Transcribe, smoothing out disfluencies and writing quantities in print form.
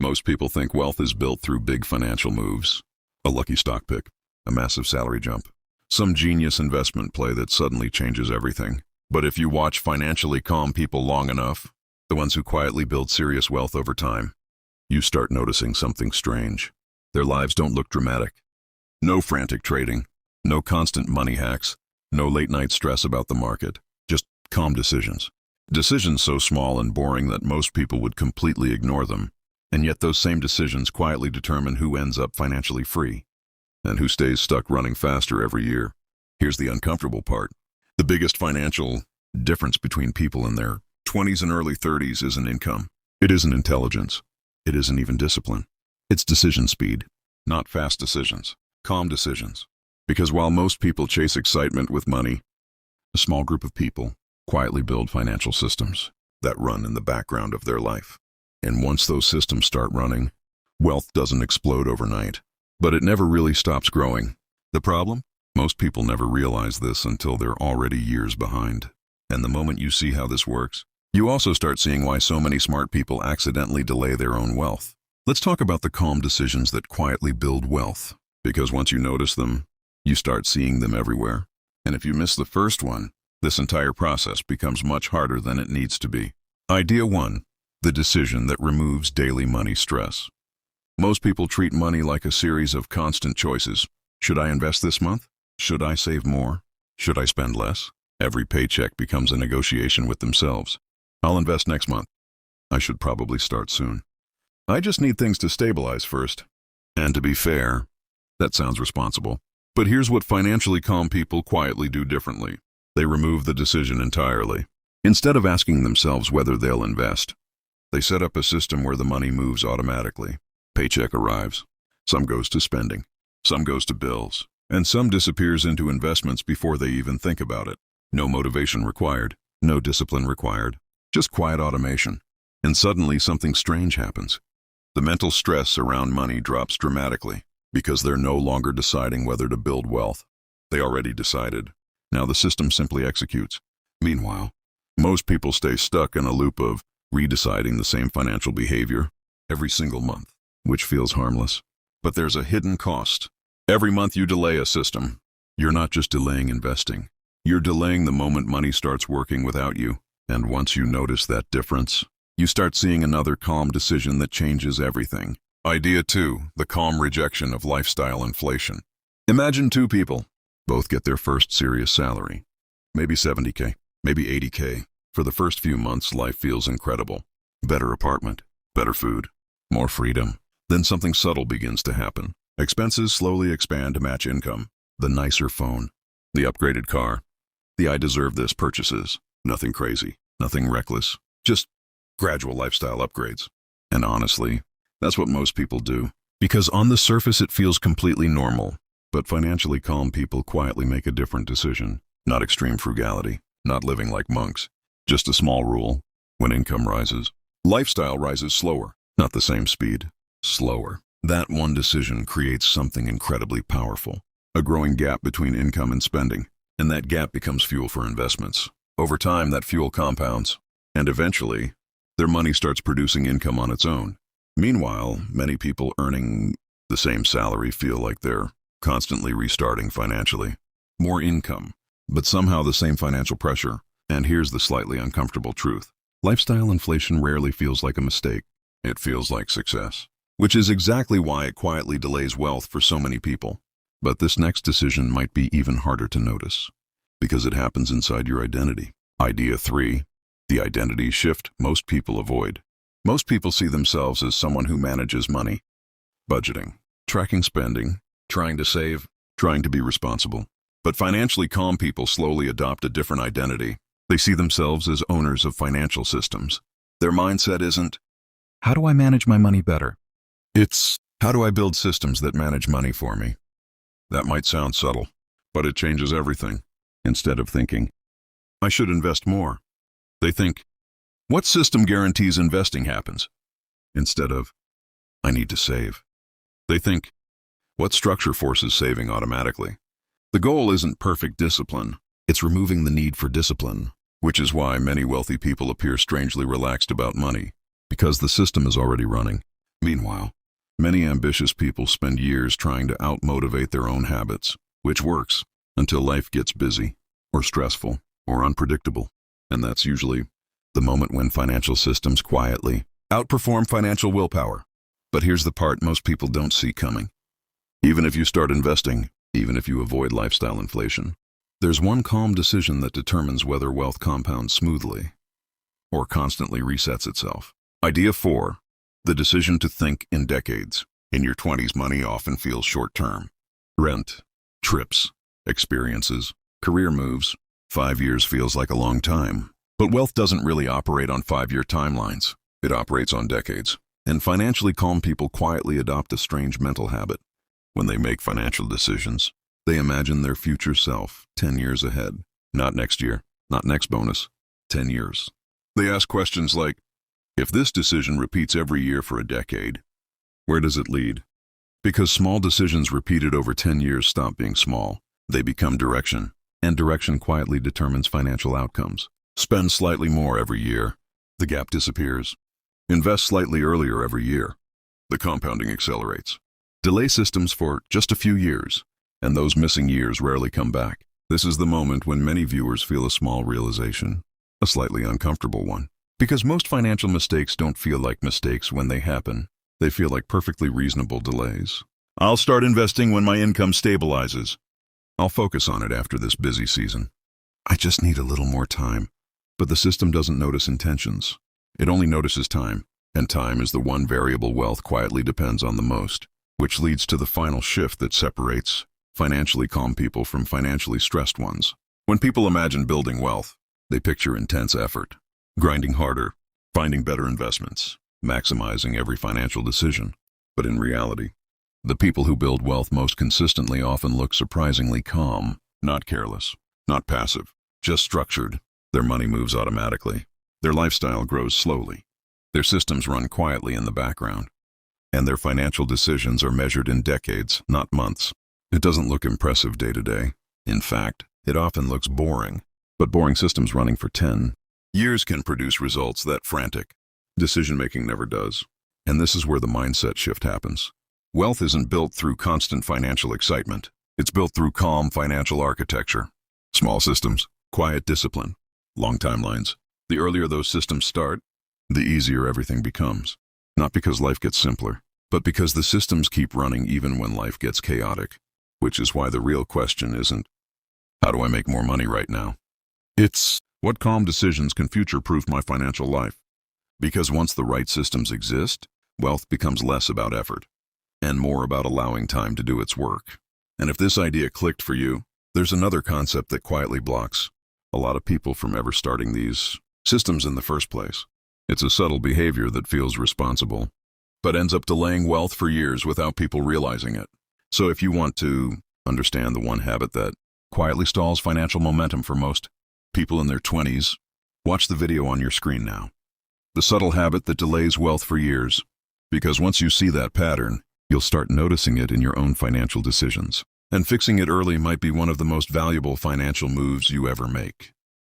Most people think wealth is built through big financial moves, a lucky stock pick, a massive salary jump, some genius investment play that suddenly changes everything. But if you watch financially calm people long enough, the ones who quietly build serious wealth over time, you start noticing something strange. Their lives don't look dramatic. No frantic trading, no constant money hacks, no late-night stress about the market, just calm decisions. Decisions so small and boring that most people would completely ignore them, and yet those same decisions quietly determine who ends up financially free and who stays stuck running faster every year. Here's the uncomfortable part. The biggest financial difference between people in their 20s and early 30s isn't income. It isn't intelligence. It isn't even discipline. It's decision speed, not fast decisions, calm decisions. Because while most people chase excitement with money, a small group of people quietly build financial systems that run in the background of their life. And once those systems start running, wealth doesn't explode overnight, but it never really stops growing. The problem? Most people never realize this until they're already years behind. And the moment you see how this works, you also start seeing why so many smart people accidentally delay their own wealth. Let's talk about the calm decisions that quietly build wealth, because once you notice them, you start seeing them everywhere. And if you miss the first one, this entire process becomes much harder than it needs to be. Idea 1. The decision that removes daily money stress. Most people treat money like a series of constant choices. Should I invest this month? Should I save more? Should I spend less? Every paycheck becomes a negotiation with themselves. I'll invest next month. I should probably start soon. I just need things to stabilize first. And to be fair, that sounds responsible. But here's what financially calm people quietly do differently. They remove the decision entirely. Instead of asking themselves whether they'll invest, they set up a system where the money moves automatically. Paycheck arrives. Some goes to spending. Some goes to bills. And some disappears into investments before they even think about it. No motivation required. No discipline required. Just quiet automation. And suddenly something strange happens. The mental stress around money drops dramatically because they're no longer deciding whether to build wealth. They already decided. Now the system simply executes. Meanwhile, most people stay stuck in a loop of redeciding the same financial behavior every single month, which feels harmless. But there's a hidden cost. Every month you delay a system, you're not just delaying investing. You're delaying the moment money starts working without you. And once you notice that difference, you start seeing another calm decision that changes everything. Idea 2, the calm rejection of lifestyle inflation. Imagine two people. Both get their first serious salary. Maybe 70K, maybe 80K. For the first few months, life feels incredible. Better apartment, better food, more freedom. Then something subtle begins to happen. Expenses slowly expand to match income. The nicer phone, the upgraded car, the I deserve this purchases. Nothing crazy, nothing reckless, just gradual lifestyle upgrades. And honestly, that's what most people do. Because on the surface it feels completely normal. But financially calm people quietly make a different decision. Not extreme frugality, not living like monks. Just a small rule. When income rises, lifestyle rises slower. Not the same speed, slower. That one decision creates something incredibly powerful. A growing gap between income and spending. And that gap becomes fuel for investments. Over time, that fuel compounds. And eventually, their money starts producing income on its own. Meanwhile, many people earning the same salary feel like they're constantly restarting financially. More income, but somehow the same financial pressure. And here's the slightly uncomfortable truth. Lifestyle inflation rarely feels like a mistake. It feels like success. Which is exactly why it quietly delays wealth for so many people. But this next decision might be even harder to notice. Because it happens inside your identity. Idea 3. The identity shift most people avoid. Most people see themselves as someone who manages money. Budgeting, tracking spending, trying to save, trying to be responsible. But financially calm people slowly adopt a different identity. They see themselves as owners of financial systems. Their mindset isn't, how do I manage my money better? It's, how do I build systems that manage money for me? That might sound subtle, but it changes everything. Instead of thinking, I should invest more, they think, what system guarantees investing happens? Instead of, I need to save, they think, what structure forces saving automatically? The goal isn't perfect discipline, it's removing the need for discipline, which is why many wealthy people appear strangely relaxed about money, because the system is already running. Meanwhile, many ambitious people spend years trying to outmotivate their own habits, which works until life gets busy, or stressful, or unpredictable. And that's usually the moment when financial systems quietly outperform financial willpower. But here's the part most people don't see coming. Even if you start investing, even if you avoid lifestyle inflation, there's one calm decision that determines whether wealth compounds smoothly or constantly resets itself. Idea 4. The decision to think in decades. In your 20s, money often feels short-term. Rent, trips, experiences, career moves. 5 years feels like a long time. But wealth doesn't really operate on 5-year timelines. It operates on decades. And financially calm people quietly adopt a strange mental habit. When they make financial decisions, they imagine their future self 10 years ahead. Not next year, not next bonus, 10 years. They ask questions like, if this decision repeats every year for a decade, where does it lead? Because small decisions repeated over 10 years stop being small. They become direction, and direction quietly determines financial outcomes. Spend slightly more every year, the gap disappears. Invest slightly earlier every year, the compounding accelerates. Delay systems for just a few years, and those missing years rarely come back. This is the moment when many viewers feel a small realization, a slightly uncomfortable one. Because most financial mistakes don't feel like mistakes when they happen. They feel like perfectly reasonable delays. I'll start investing when my income stabilizes. I'll focus on it after this busy season. I just need a little more time. But the system doesn't notice intentions. It only notices time, and time is the one variable wealth quietly depends on the most, which leads to the final shift that separates financially calm people from financially stressed ones. When people imagine building wealth, they picture intense effort, grinding harder, finding better investments, maximizing every financial decision. But in reality, the people who build wealth most consistently often look surprisingly calm, not careless, not passive, just structured. Their money moves automatically. Their lifestyle grows slowly. Their systems run quietly in the background. And their financial decisions are measured in decades, not months. It doesn't look impressive day to day. In fact, it often looks boring. But boring systems running for 10 years can produce results that frantic decision-making never does. And this is where the mindset shift happens. Wealth isn't built through constant financial excitement. It's built through calm financial architecture. Small systems, quiet discipline, long timelines. The earlier those systems start, the easier everything becomes. Not because life gets simpler, but because the systems keep running even when life gets chaotic. Which is why the real question isn't, how do I make more money right now? It's, what calm decisions can future-proof my financial life? Because once the right systems exist, wealth becomes less about effort and more about allowing time to do its work. And if this idea clicked for you, there's another concept that quietly blocks a lot of people from ever starting these systems in the first place. It's a subtle behavior that feels responsible, but ends up delaying wealth for years without people realizing it. So if you want to understand the one habit that quietly stalls financial momentum for most people in their 20s, watch the video on your screen now. The subtle habit that delays wealth for years. Because once you see that pattern, you'll start noticing it in your own financial decisions. And fixing it early might be one of the most valuable financial moves you ever make.